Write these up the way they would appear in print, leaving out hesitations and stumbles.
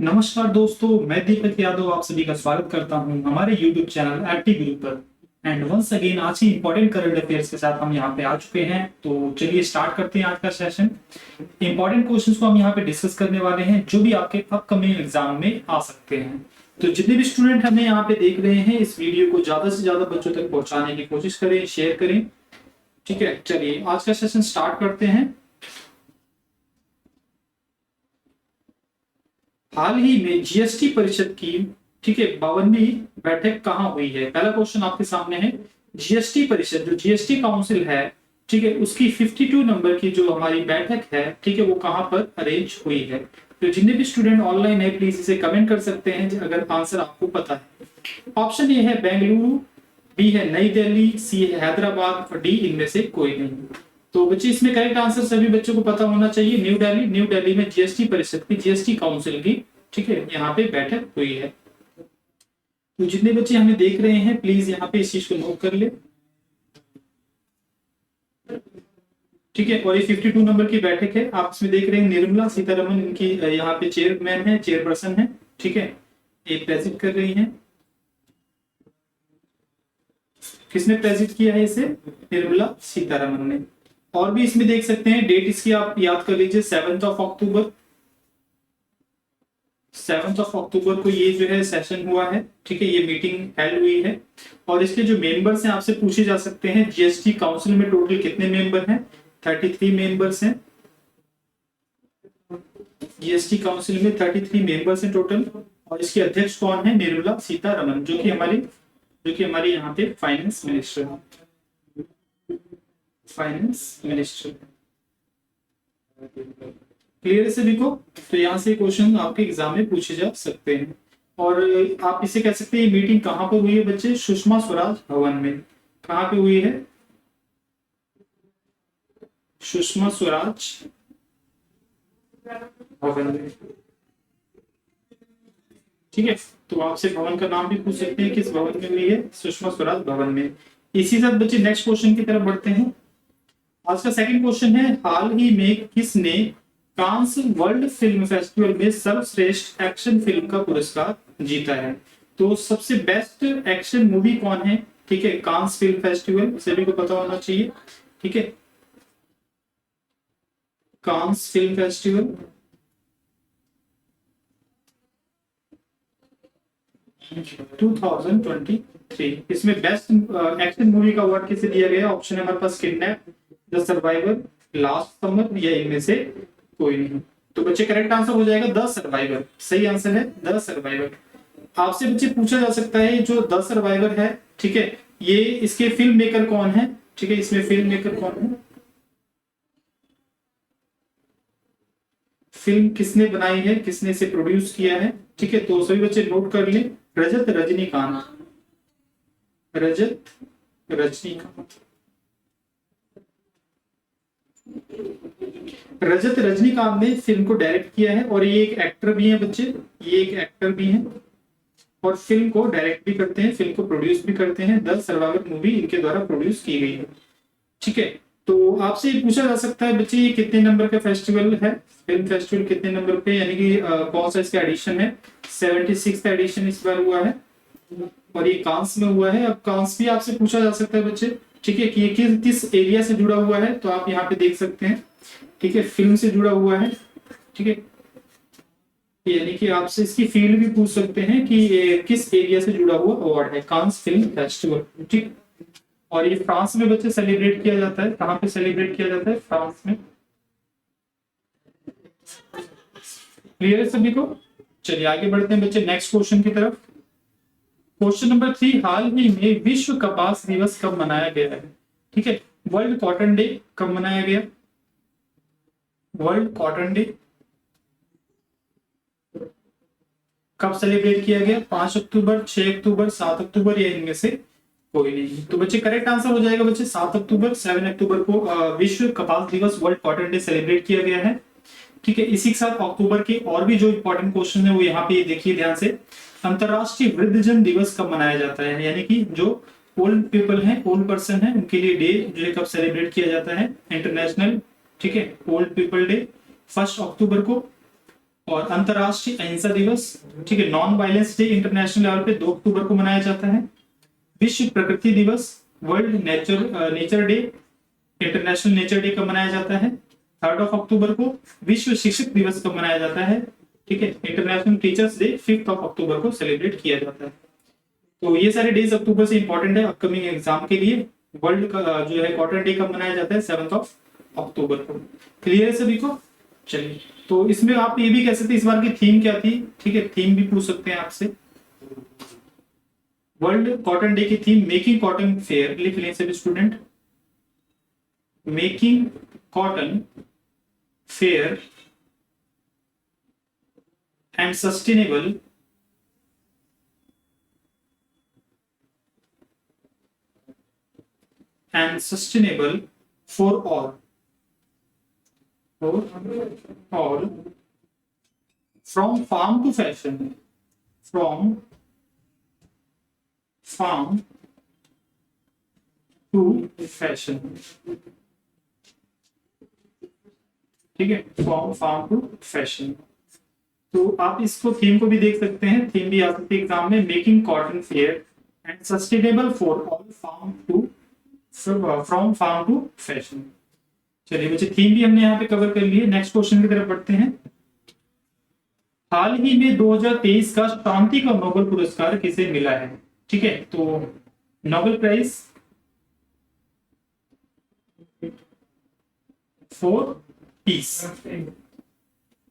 नमस्कार दोस्तों, मैं दीपक यादव आप सभी का स्वागत करता हूं हमारे YouTube चैनल एक्टिव गुरु पर। एंड वंस अगेन आज ही इंपॉर्टेंट करंट अफेयर्स के साथ हम यहां पे आ चुके हैं। तो चलिए स्टार्ट करते हैं आज का सेशन। इंपॉर्टेंट क्वेश्चंस को हम यहां पे डिस्कस करने वाले हैं जो भी आपके अपकमिंग एग्जाम में आ सकते हैं। तो जितने भी स्टूडेंट हमें यहाँ पे देख रहे हैं, इस वीडियो को ज्यादा से ज्यादा बच्चों तक पहुंचाने की कोशिश करें, शेयर करें। ठीक है, चलिए आज का सेशन स्टार्ट करते हैं। हाल ही में जीएसटी परिषद की, ठीक है, 52वीं बैठक कहाँ हुई है? पहला क्वेश्चन आपके सामने है। जीएसटी परिषद जो जीएसटी काउंसिल है, ठीक है, उसकी 52 नंबर की जो हमारी बैठक है, ठीक है, वो कहाँ पर अरेंज हुई है? तो जितने भी स्टूडेंट ऑनलाइन है प्लीज इसे कमेंट कर सकते हैं अगर आंसर आपको पता है। ऑप्शन ए है बेंगलुरु, बी है नई दिल्ली, सी है हैदराबाद और डी इनमें से कोई नहीं। तो बच्चे इसमें करेक्ट आंसर सभी बच्चों को पता होना चाहिए। न्यू दिल्ली, न्यू दिल्ली में जीएसटी परिषद की, जीएसटी काउंसिल की, ठीक है, यहाँ पे बैठक हुई है। तो जितने बच्चे हमें देख रहे हैं प्लीज यहाँ पे इस चीज को नोट कर ले। ठीक है, और ये 52 नंबर की बैठक है। आप इसमें देख रहे हैं निर्मला सीतारमन इनकी यहाँ पे चेयरमैन है, चेयरपर्सन है। ठीक है, ये प्रेजेंट कर रही हैं। किसने प्रेजेंट किया है इसे? निर्मला सीतारमन ने। और भी इसमें देख सकते हैं डेट इसकी आप याद कर लीजिए, 7 अक्टूबर। 7 अक्टूबर को ये जो है सेशन हुआ है। ठीक है, ये मीटिंग हेल्ड हुई है। और इसके जो मेंबर्स हैं आपसे पूछे जा सकते हैं। जीएसटी काउंसिल में टोटल कितने मेंबर हैं? 33 मेंबर्स हैं। जीएसटी काउंसिल में 33 मेंबर्स हैं टोटल। और इसके अध्यक्ष कौन है? निर्मला सीतारमन, जो कि हमारी यहाँ पे फाइनेंस मिनिस्टर है। Finance minister. क्लियर है सभी को? तो यहाँ से क्वेश्चन आपके एग्जाम में पूछे जा सकते हैं। और आप इसे कह सकते हैं मीटिंग कहाँ पर हुई है बच्चे? सुषमा स्वराज भवन में। कहाँ पे हुई है? सुषमा स्वराज भवन में। ठीक है, तो आपसे भवन का नाम भी पूछ सकते हैं, किस भवन में हुई है? सुषमा स्वराज भवन में। इसी साथ बच्चे नेक्स्ट क्वेश्चन की तरफ बढ़ते हैं। आज का सेकंड क्वेश्चन है, हाल ही में किसने कांस वर्ल्ड फिल्म फेस्टिवल में सर्वश्रेष्ठ एक्शन फिल्म का पुरस्कार जीता है? तो सबसे बेस्ट एक्शन मूवी कौन है? ठीक है, कांस फिल्म फेस्टिवल सभी को पता होना चाहिए। ठीक है, कांस फिल्म फेस्टिवल 2023। इसमें बेस्ट एक्शन मूवी का अवार्ड किसे दिया गया? ऑप्शन है हमारे पास kidnap, the survivor, last summer, या इनमें से कोई नहीं। तो बच्चे करेक्ट आंसर हो जाएगा द सर्वाइवर। सही आंसर है द सर्वाइवर। आपसे बच्चे पूछा जा सकता है जो द सर्वाइवर है, ठीक है, ये इसके फिल्म मेकर कौन है? ठीक है, इसमें फिल्म मेकर कौन है? फिल्म किसने बनाई है, किसने इसे प्रोड्यूस किया है? ठीक है, तो सभी बच्चे नोट कर लें। रजत रजनीकांत। रजत रजनीकांत। रजत रजनीकांत ने फिल्म को डायरेक्ट किया है। और ये एक एक्टर भी हैं बच्चे, ये एक एक्टर भी हैं और फिल्म को डायरेक्ट भी करते हैं, फिल्म को प्रोड्यूस भी करते हैं। द सर्वाइवर मूवी इनके द्वारा प्रोड्यूस की गई है। ठीक है, तो आपसे ये पूछा जा सकता है बच्चे ये कितने नंबर का फेस्टिवल है? फिल्म फेस्टिवल कितने नंबर पे, यानी कि कौन सा इसका एडिशन है? 76वां एडिशन इस बार हुआ है और ये कांस में हुआ है। अब कांस भी आपसे पूछा जा सकता है बच्चे, ठीक है, कि ये किस एरिया से जुड़ा हुआ है? तो आप यहाँ पे देख सकते हैं, ठीक है, फिल्म से जुड़ा हुआ है। ठीक है, यानी कि आपसे इसकी फील्ड भी पूछ सकते हैं कि ये किस एरिया से जुड़ा हुआ अवार्ड है, कांस फिल्म फेस्टिवल। ठीक, और ये फ्रांस में बच्चे सेलिब्रेट किया जाता है। कहाँ पे सेलिब्रेट किया जाता है? फ्रांस में। क्लियर है सभी को? चलिए आगे बढ़ते हैं बच्चे नेक्स्ट क्वेश्चन की तरफ। क्वेश्चन नंबर 3, हाल ही में विश्व कपास दिवस कब मनाया गया है? ठीक है, वर्ल्ड कॉटन डे कब मनाया गया? वर्ल्ड कॉटन डे कब सेलिब्रेट किया गया? 5 अक्टूबर, 6 अक्टूबर, 7 अक्टूबर, या इनमें से कोई नहीं। तो बच्चे करेक्ट आंसर हो जाएगा बच्चे 7 अक्टूबर। 7 अक्टूबर को विश्व कपास दिवस, वर्ल्ड कॉटन डे सेलिब्रेट किया गया है। ठीक है, इसी के साथ अक्टूबर के और भी जो इंपॉर्टेंट क्वेश्चन है वो यहाँ पे देखिए ध्यान से। अंतरराष्ट्रीय वृद्धजन दिवस कब मनाया जाता है? यानी कि जो ओल्ड पीपल हैं, ओल्ड पर्सन है, उनके लिए डे जो है कब सेलिब्रेट किया जाता है? इंटरनेशनल, ठीक है, ओल्ड पीपल डे 1 अक्टूबर को। और अंतरराष्ट्रीय अहिंसा दिवस, ठीक है, non violence day international level पे 2 अक्टूबर को मनाया जाता है। विश्व प्रकृति दिवस, world nature day, international nature day कब मनाया जाता है? 3 अक्टूबर को। विश्व शिक्षक दिवस कब मनाया जाता है? ठीक है, इंटरनेशनल टीचर्स डे 5 अक्टूबर को सेलिब्रेट किया जाता है। तो ये सारे डेज अक्टूबर से इंपॉर्टेंट है अपकमिंग एग्जाम के लिए। वर्ल्ड का जो है कॉटन डे कब मनाया जाता है? 7 अक्टूबर को। क्लियर है सभी को? चलिए, तो इसमें आप ये भी कह सकते हैं इस बार की थीम क्या थी, ठीक है, थीम भी पूछ सकते हैं आपसे। वर्ल्ड कॉटन डे की थीम मेकिंग कॉटन फेयर, लिख लें सभी student, making cotton fair and sustainable for all from farm to fashion, from farm to fashion, ठीक है, फ्रॉम फार्म टू फैशन। तो आप इसको थीम को भी देख सकते हैं, थीम भी आ सकती है एग्जाम में, making cotton fair and sustainable for all farm to from farm to fashion. चलिए बच्चे, थीम भी हमने यहाँ पे कवर कर लिए। नेक्स्ट क्वेश्चन की तरफ बढ़ते हैं। हाल ही में 2023 का शांति का नोबेल पुरस्कार किसे मिला है? ठीक है, तो Nobel prize for peace,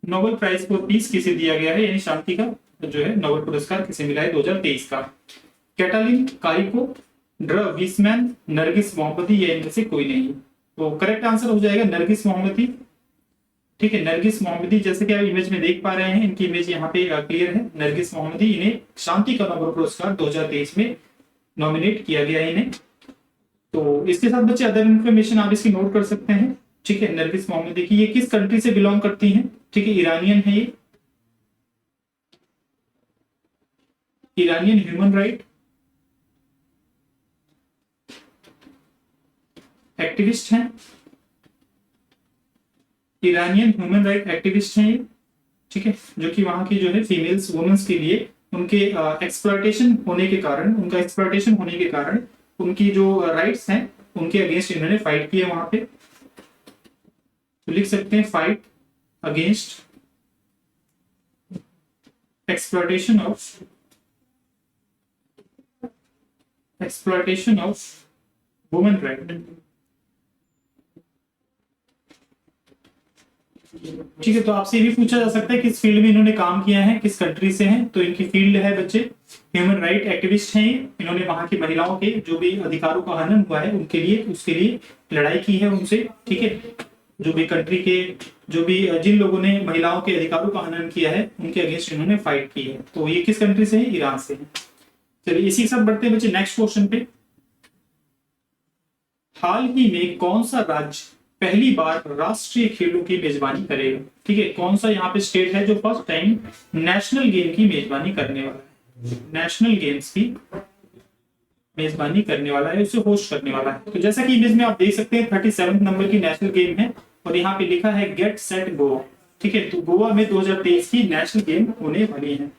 Nobel prize for peace किसे दिया गया है, यानी शांति का जो है नोबेल पुरस्कार किसे मिला है 2023 का? कैटालिन कारिको, ड्र विसमैन, नरगिस मोहम्मदी, या इनमें से कोई नहीं। तो करेक्ट आंसर हो जाएगा नरगिस मोहम्मदी। ठीक है, नरगिस मोहम्मदी, जैसे कि आप इमेज में देख पा रहे हैं, इनकी इमेज यहाँ पे क्लियर है। नरगिस मोहम्मदी, इन्हें शांति का नोबेल पुरस्कार 2023 में नॉमिनेट किया गया है इन्हें। तो इसके साथ बच्चे अदर इन्फॉर्मेशन आप इसकी नोट कर सकते हैं। ठीक है, नरगिस मोहम्मदी की, ये किस कंट्री से बिलोंग करती हैं? ठीक है, ईरानियन है ये, ईरानियन ह्यूमन राइट एक्टिविस्ट हैं, ईरानियन ह्यूमन राइट एक्टिविस्ट हैं ये। ठीक है, जो कि वहां की जो है फीमेल्स वुमेन्स के लिए उनके एक्सप्लॉयटेशन होने के कारण, उनका एक्सप्लॉयटेशन होने के कारण उनकी जो राइट्स हैं उनके अगेंस्ट इन्होंने फाइट किया वहां पे। तो लिख सकते हैं fight against exploitation of women right. ठीक है, तो आपसे ये भी पूछा जा सकता है किस फील्ड में इन्होंने काम किया है, किस कंट्री से हैं। तो इनकी फील्ड है बच्चे ह्यूमन राइट एक्टिविस्ट हैं। इन्होंने वहां की महिलाओं के जो भी अधिकारों का हनन हुआ है उनके लिए, उसके लिए लड़ाई की है उनसे। ठीक है, जो भी कंट्री के जो भी जिन लोगों ने महिलाओं के अधिकारों का हनन किया है उनके अगेंस्ट इन्होंने फाइट की है। तो ये किस कंट्री से है? ईरान से है। चलिए इसी के साथ बढ़ते हैं बच्चे नेक्स्ट क्वेश्चन पे। हाल ही में कौन सा राज्य पहली बार राष्ट्रीय खेलों की मेजबानी करेगा? ठीक है, कौन सा यहाँ पे स्टेट है जो फर्स्ट टाइम नेशनल गेम की मेजबानी करने वाला है, नेशनल गेम्स की मेजबानी करने वाला है, उसे होस्ट करने वाला है? तो जैसा कि इमेज में आप देख सकते हैं 37 नंबर की नेशनल गेम है और यहाँ पे लिखा है गेट सेट गो। ठीक है, तो गोवा में 2023 की नेशनल गेम होने वाली है।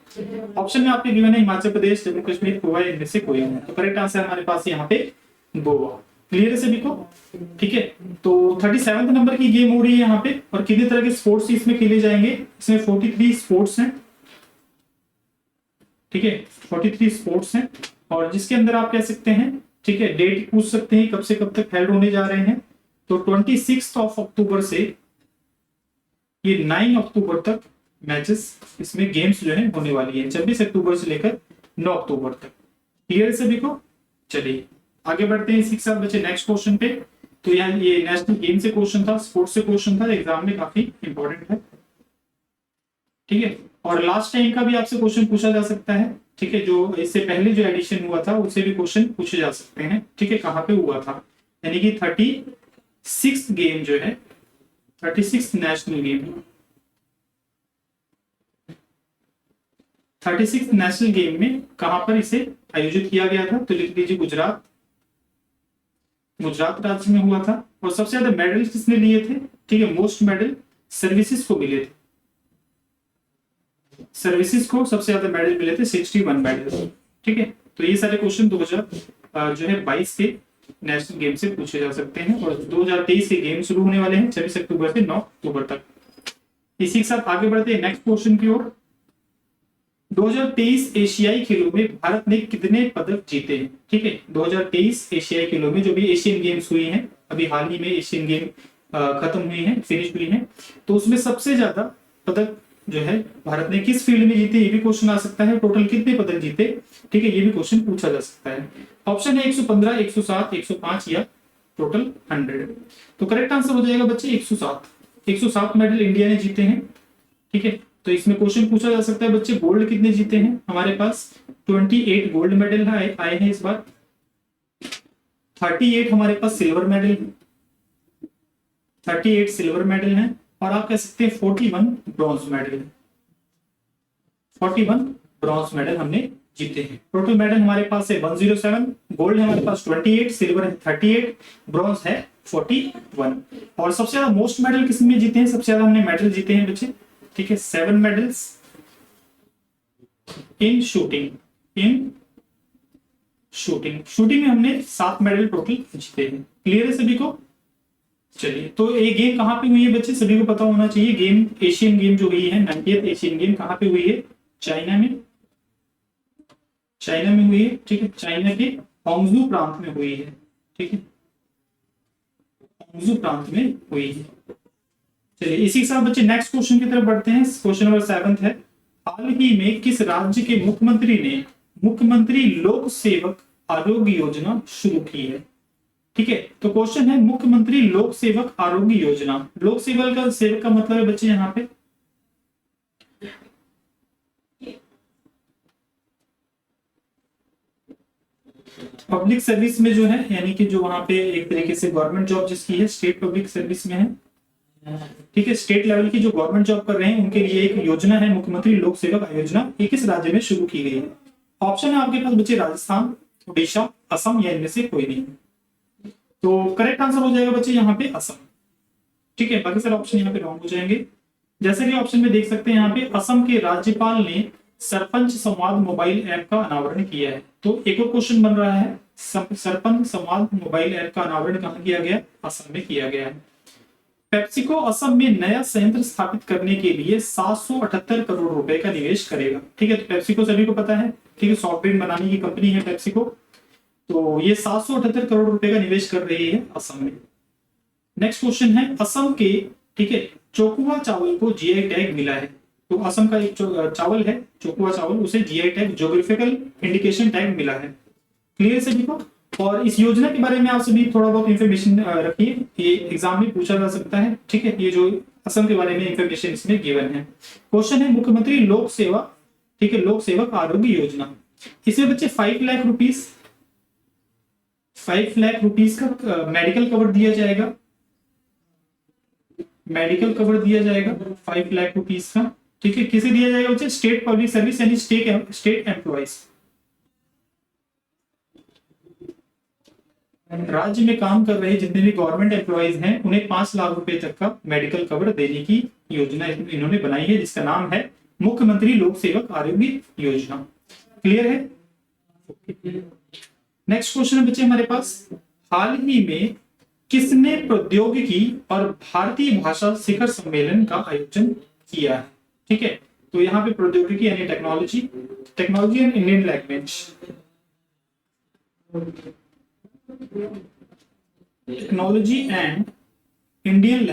ऑप्शन में आपके गिवन है हिमाचल प्रदेश, जम्मू कश्मीर, गोवा, इनमें से कोई नहीं। तो करेक्ट आंसर हमारे पास यहाँ पे गोवा। क्लियर है सभी को? ठीक है, तो 37 नंबर की गेम हो रही है यहाँ पे। और कितने तरह के स्पोर्ट्स इसमें खेले जाएंगे? इसमें 43 स्पोर्ट्स हैं। ठीक है, 43 स्पोर्ट्स हैं और जिसके अंदर आप कह सकते हैं, ठीक है, डेट पूछ सकते हैं कब से कब तक हेल्ड होने जा रहे हैं। तो 26 अक्टूबर से ये 9 अक्टूबर तक मैचेस, इसमें गेम्स जो है होने वाली है, 26 अक्टूबर से लेकर 9 अक्टूबर तक। क्लियर है सभी को? चलिए आगे बढ़ते हैं इसी के साथ बच्चे नेक्स्ट क्वेश्चन पे। तो यहाँ ये नेशनल गेम से क्वेश्चन था, स्पोर्ट्स से क्वेश्चन था, एग्जाम में काफी इंपॉर्टेंट है। ठीक है, और लास्ट टाइम का भी आपसे क्वेश्चन पूछा जा सकता है। ठीक है, जो इससे पहले जो एडिशन हुआ था उससे भी क्वेश्चन पूछे जा सकते हैं। ठीक है, कहाँ पे हुआ था, यानी कि 36 गेम जो है, 36 नेशनल गेम, 36 नेशनल गेम में कहां पर इसे आयोजित किया गया था? तो लिख लीजिए गुजरात, गुजरात राज्य में हुआ था। और सबसे ज्यादा मेडल किसने लिए थे? ठीक है, मोस्ट मेडल सर्विसेज को मिले थे। सर्विसेज को सबसे ज्यादा मेडल मिले थे 61 मेडल। ठीक है, तो ये सारे क्वेश्चन 2000 जो है 22 के नेशनल गेम से पूछे जा सकते हैं और 2023 के गेम शुरू होने वाले हैं 26 अक्टूबर से 9 अक्टूबर तक। इसी के साथ आगे बढ़ते हैं नेक्स्ट क्वेश्चन की ओर। 2023 एशियाई खेलों में भारत ने कितने पदक जीते हैं? ठीक है, 2023 एशियाई खेलों में जो भी एशियन गेम्स हुई हैं, अभी हाल ही में एशियन गेम खत्म हुई हैं, फिनिश हुई हैं, तो उसमें सबसे ज्यादा पदक जो है भारत ने किस फील्ड में जीते, ये भी क्वेश्चन आ सकता है। टोटल कितने पदक जीते, ठीक है, ये भी क्वेश्चन पूछा जा सकता है। ऑप्शन है 115, 107, 105 या टोटल 100। तो करेक्ट आंसर हो जाएगा बच्चे 107। 107 मेडल इंडिया ने जीते हैं। ठीक है, तो इसमें क्वेश्चन पूछा जा सकता है बच्चे गोल्ड कितने जीते हैं? हमारे पास 28 गोल्ड मेडल आए हैं इस बार, 38 हमारे पास सिल्वर मेडल है, 38 सिल्वर मेडल है, और आप कह सकते हैं 41 ब्रॉन्ज मेडल है। 41 ब्रॉन्ज मेडल हमने जीते हैं। टोटल मेडल हमारे पास है 107, गोल्ड है हमारे पास 28, सिल्वर है 38, ब्रॉन्ज है 41। और सबसे ज्यादा मोस्ट मेडल किसमें जीते हैं? सबसे ज्यादा हमने मेडल जीते हैं बच्चे, ठीक है, 7 मेडल्स इन शूटिंग। शूटिंग में हमने 7 मेडल टोटल जीते हैं। क्लियर है सभी को? चलिए, तो ये गेम कहाँ पे हुई है बच्चे? सभी को पता होना चाहिए। गेम एशियन गेम जो हुई है 90th एशियन गेम कहाँ पे हुई है? चाइना में हुई है। ठीक है, चाइना के होंगजू प्रांत में हुई है। ठीक है, होंगजू प्रांत में हुई है। चलिए, इसी के साथ बच्चे नेक्स्ट क्वेश्चन की तरफ बढ़ते हैं। क्वेश्चन नंबर 7 है, हाल ही में किस राज्य के मुख्यमंत्री ने मुख्यमंत्री लोक सेवक आरोग्य योजना शुरू की है? ठीक है, तो क्वेश्चन है मुख्यमंत्री लोक सेवक आरोग्य योजना। लोक सेवक का मतलब है बच्चे यहाँ पे पब्लिक सर्विस में जो है, यानी कि जो वहां पे एक तरीके से गवर्नमेंट जॉब जिसकी है स्टेट पब्लिक सर्विस में है। ठीक है, स्टेट लेवल की जो गवर्नमेंट जॉब कर रहे हैं उनके लिए एक योजना है मुख्यमंत्री लोक सेवक योजना। ये किस राज्य में शुरू की गई है? ऑप्शन है आपके पास बच्चे राजस्थान, उड़ीसा, असम या इनमें से कोई नहीं। तो करेक्ट आंसर हो जाएगा बच्चे यहाँ पे असम। ठीक है, बाकी सारे ऑप्शन यहाँ पे रॉन्ग हो जाएंगे। जैसे कि ऑप्शन में देख सकते हैं यहाँ पे असम के राज्यपाल ने सरपंच संवाद मोबाइल ऐप का अनावरण किया है। तो एक और क्वेश्चन बन रहा है, सरपंच संवाद मोबाइल ऐप का अनावरण कहाँ किया गया? असम में किया गया है। पेप्सिको असम में नया संयंत्र स्थापित करने के लिए 778 करोड़ रुपए का निवेश करेगा। ठीक है, तो पेप्सिको सभी को पता है, ठीक है, सॉफ्ट ड्रिंक बनाने की कंपनी है पेप्सिको। तो ये 778 करोड़ रुपए का निवेश कर रही है असम में। नेक्स्ट क्वेश्चन है, असम के, ठीक है, चोकुआ चावल को जीआई टैग मिला है। तो असम का एक चावल है चोकुआ चावल, उसे GI tag geographical indication tag मिला है। क्लियर सभी को? और इस योजना के बारे में आप सभी थोड़ा बहुत इंफॉर्मेशन रखिए, ये एग्जाम में पूछा जा सकता है। ठीक है, ये जो असम के बारे में इंफॉर्मेशन इसमें गिवन है। क्वेश्चन है मुख्यमंत्री लोक सेवा, ठीक है, लोक सेवक आरोग्य योजना। इसमें बच्चे 5 लाख रुपीस का मेडिकल कवर दिया जाएगा। मेडिकल कवर दिया जाएगा 5 लाख रुपीस का। ठीक है, किसे दिया जाएगा बच्चे? स्टेट पब्लिक सर्विस यानी स्टेट एम्प्लॉइज, राज्य में काम कर रहे जितने भी गवर्नमेंट एम्प्लॉइज हैं उन्हें 5 लाख रुपए तक का मेडिकल कवर देने की योजना इन्होंने बनाई है, जिसका नाम है मुख्यमंत्री लोक सेवक आरोग्य योजना। क्लियर है? नेक्स्ट क्वेश्चन है बच्चे हमारे पास, हाल ही में किसने प्रौद्योगिकी और भारतीय भाषा शिखर सम्मेलन का आयोजन किया है? ठीक है, तो यहाँ पे प्रौद्योगिकी यानी technology and Indian language, technology and Indian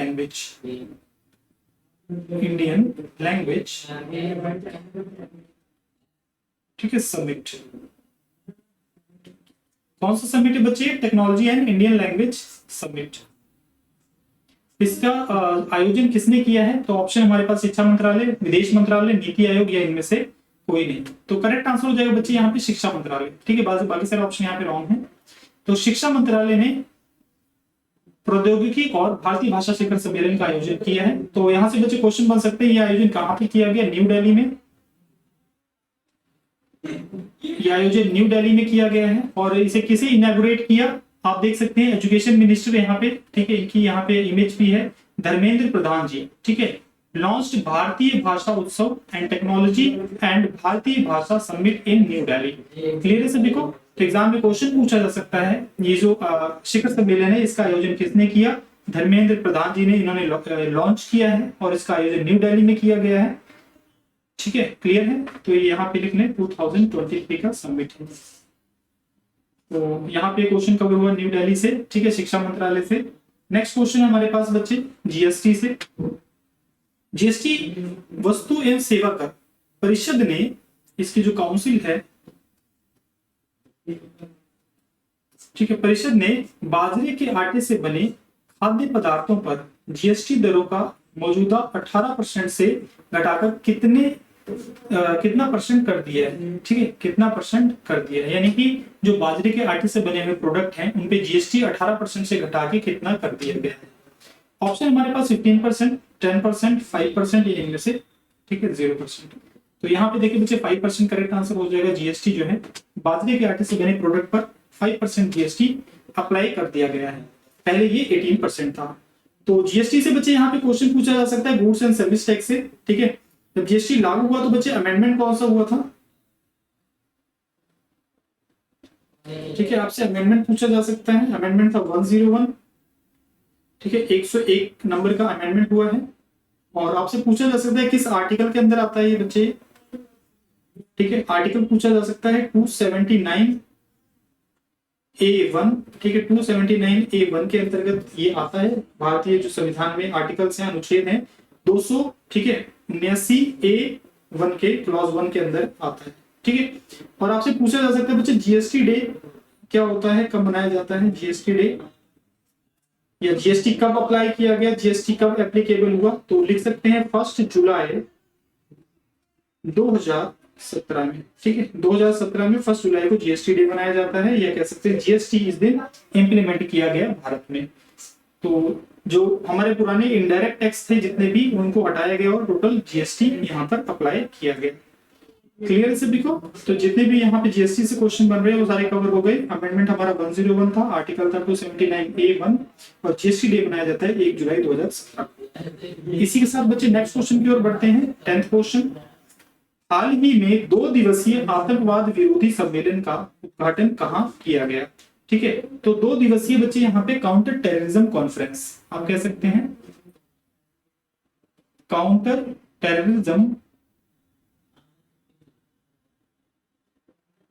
language, ठीक है, समिट। कौन सा समिट है बच्चे? Technology and Indian language summit. इसका आयोजन किसने किया है? तो ऑप्शन हमारे पास शिक्षा मंत्रालय, विदेश मंत्रालय, नीति आयोग या इनमें से कोई नहीं। तो करेक्ट आंसर हो जाएगा बच्चे यहाँ पे शिक्षा मंत्रालय। ठीक है, बाकी सारे ऑप्शन यहाँ पे रॉन्ग है। तो शिक्षा मंत्रालय ने प्रौद्योगिकी और भारतीय भाषा शिखर सम्मेलन का आयोजन किया है। तो यहाँ से बच्चे क्वेश्चन बन सकते हैं, यह आयोजन कहाँ पे किया गया? न्यू दिल्ली में। यह आयोजन न्यू दिल्ली में किया गया है। और इसे किसे इनॉग्रेट किया? आप देख सकते हैं एजुकेशन मिनिस्टर यहाँ पे, ठीक है, इनकी यहाँ पे इमेज भी है, धर्मेंद्र प्रधान जी। ठीक है, लॉन्च्ड भारतीय भाषा उत्सव एंड टेक्नोलॉजी एंड भारतीय भाषा summit in new Delhi. Clear है सभी को? तो एग्जाम में क्वेश्चन पूछा जा सकता है, ये जो शिखर सम्मेलन है इसका आयोजन किसने किया? धर्मेंद्र प्रधान जी ने इन्होंने लॉन्च किया है और इसका आयोजन न्यू दिल्ली में किया गया है। ठीक है, क्लियर है? तो ये यहाँ पे लिख लें 2023 का समिट है। तो यहाँ पे क्वेश्चन कवर हुआ न्यू दिल्ली से, ठीक है, शिक्षा मंत्रालय से। नेक्स्ट क्वेश्चन हमारे पास बच्चे जीएसटी से। जीएसटी वस्तु एवं सेवा कर परिषद ने, इसकी जो काउंसिल है, ठीक है, परिषद ने बाजरे के आटे से बने खाद्य पदार्थों पर जीएसटी दरों का मौजूदा 18% से घटाकर कितना परसेंट कर दिया है? ठीक है, कितना परसेंट कर दिया है, यानी कि जो बाजरे के आटे से बने हुए प्रोडक्ट हैं उन पे जीएसटी 18% से घटा के कितना कर दिया गया है? ऑप्शन हमारे पास 15%, 10%, 5% या इनमें से, ठीक है, 0%। तो यहाँ पे देखिए बच्चे 5% करेक्ट आंसर हो जाएगा। जीएसटी जो है बाजरे के आटे से बने प्रोडक्ट पर 5% जीएसटी अप्लाई कर दिया गया है, पहले ये 18% था। तो जीएसटी से बच्चे यहाँ पे क्वेश्चन पूछा जा सकता है गुड्स एंड सर्विस टैक्स से। ठीक है, जब जीएसटी लागू हुआ तो बच्चे अमेंडमेंट कौन सा हुआ था? ठीक है, आपसे अमेंडमेंट पूछा जा सकता है। अमेंडमेंट था 101, ठीक है, 101 नंबर का अमेंडमेंट हुआ है। और आपसे पूछा जा सकता है किस आर्टिकल के अंदर आता है ये बच्चे? ठीक है, आर्टिकल पूछा जा सकता है 279A1, ठीक है, 279A1 के अंतर्गत ये आता है। भारतीय जो संविधान में आर्टिकल्स हैं, अनुच्छेद हैं 200, ठीक है, 79A1 के क्लॉज 1 के अंदर आता है। ठीक है, और आपसे पूछा जा सकता है बच्चे जीएसटी डे क्या होता है, कब मनाया जाता है जीएसटी डे, या जीएसटी कब अप्लाई किया गया, जीएसटी कब एप्लीकेबल हुआ? तो लिख सकते हैं 1 जुलाई 2017 में। ठीक है, 2017 में 1 जुलाई को जीएसटी डे मनाया जाता है, या कह सकते हैं जीएसटी इस दिन इंप्लीमेंट किया गया भारत में। तो जो हमारे पुराने इनडायरेक्ट टैक्स थे जितने भी, उनको हटाया गया और टोटल जीएसटी यहाँ पर अप्लाई किया गया। क्लियर है सभी को? तो जितने भी यहाँ पे जीएसटी से क्वेश्चन बन रहे हैं वो सारे कवर हो गए। अमेंडमेंट हमारा 101 था, आर्टिकल था 279A1, और जीएसटी डे मनाया जाता है 1 जुलाई 2017। इसी के साथ बच्चे नेक्स्ट क्वेश्चन की ओर बढ़ते हैं। 10th क्वेश्चन, हाल ही में 2 दिवसीय आतंकवाद विरोधी सम्मेलन का उद्घाटन कहाँ किया गया? ठीक है, तो 2 दिवसीय बच्चे यहाँ पे काउंटर टेररिज्म कॉन्फ्रेंस आप कह सकते हैं, काउंटर टेररिज्म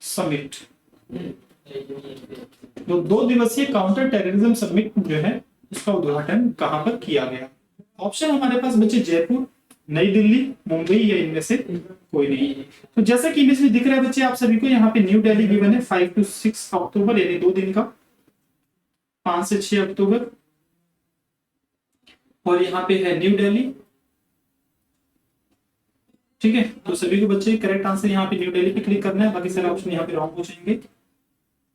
समिट। तो 2 दिवसीय काउंटर टेररिज्म समिट जो है इसका उद्घाटन कहां पर किया गया? ऑप्शन हमारे पास बच्चे जयपुर, नई दिल्ली, मुंबई, या इनमें से कोई नहीं। तो जैसा कि इमेज में दिख रहा है बच्चे आप सभी को, यहाँ पे न्यू दिल्ली गिवन है 5 to 6 अक्टूबर, यानी 2 दिन का, 5 से 6 अक्टूबर, और यहाँ पे है न्यू दिल्ली। ठीक है, तो सभी को बच्चे करेक्ट आंसर यहाँ पे न्यू दिल्ली पे क्लिक करना है, बाकी सारे ऑप्शन यहाँ पे रॉन्ग हो जाएंगे।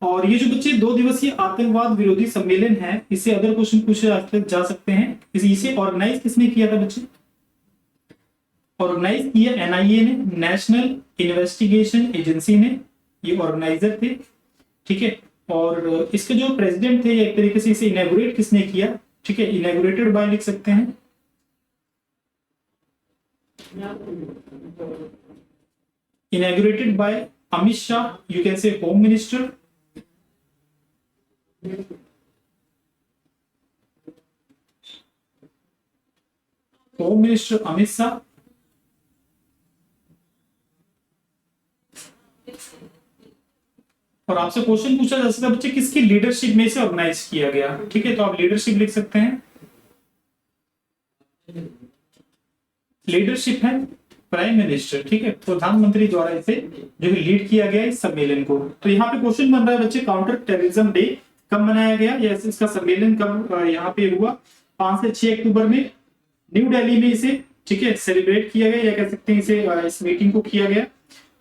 और ये जो बच्चे 2 दिवसीय आतंकवाद विरोधी सम्मेलन है, इससे अदर क्वेश्चन पूछे जा सकते हैं। इसे ऑर्गेनाइज किसने किया था बच्चे? ऑर्गेनाइज किया एनआईए ने, नेशनल इन्वेस्टिगेशन एजेंसी ने, ये ऑर्गेनाइजर थे। ठीक है, और इसके जो प्रेसिडेंट थे, एक तरीके से इसे इनॉग्रेट किसने किया? ठीक है, इनॉग्रेटेड बाय लिख सकते हैं, inaugurated by Amit Shah, you can say Home Minister. Home Minister Amit Shah। और आपसे क्वेश्चन पूछा जा सकता है बच्चे किसकी लीडरशिप में से ऑर्गेनाइज किया गया? ठीक है, तो आप लीडरशिप लिख सकते हैं, लीडरशिप है प्राइम मिनिस्टर। ठीक है, प्रधानमंत्री द्वारा इसे जो लीड किया गया इस सम्मेलन को। तो यहाँ पे क्वेश्चन बन रहा है बच्चे काउंटर टेररिज्म डे कब मनाया गया, या इसका सम्मेलन कब यहाँ पे हुआ? 5 से 6 अक्टूबर में न्यू दिल्ली में इसे, ठीक है, सेलिब्रेट किया गया, या कह सकते हैं इसे इस मीटिंग को किया गया।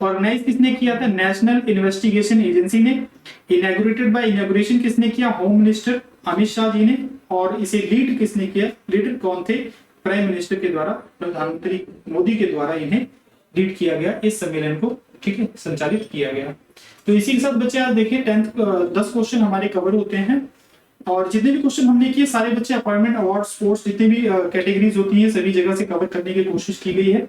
ऑर्गेनाइज किसने किया था? नेशनल इन्वेस्टिगेशन एजेंसी ने। इनॉग्रेटेड बाय, इनॉग्रेशन किसने किया? होम मिनिस्टर अमित शाह जी ने। और इसे लीड किसने किया? लीडर कौन थे? प्राइम मिनिस्टर के द्वारा, प्रधानमंत्री मोदी के द्वारा इन्हें लीड किया गया, इस सम्मेलन को, ठीक है, संचालित किया गया। तो इसी के साथ बच्चे आज देखिए 10 क्वेश्चन हमारे कवर होते हैं। और जितने भी क्वेश्चन हमने किए सारे बच्चे अपॉइंटमेंट, अवार्ड, स्पोर्ट्स, जितने भी कैटेगरीज होती हैं सभी जगह से कवर करने की कोशिश की गई है।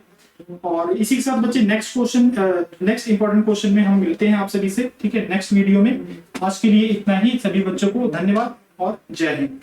और इसी के साथ बच्चे नेक्स्ट इंपॉर्टेंट क्वेश्चन में हम मिलते हैं आप सभी से, ठीक है, नेक्स्ट वीडियो में। आज के लिए इतना ही। सभी बच्चों को धन्यवाद और जय हिंद।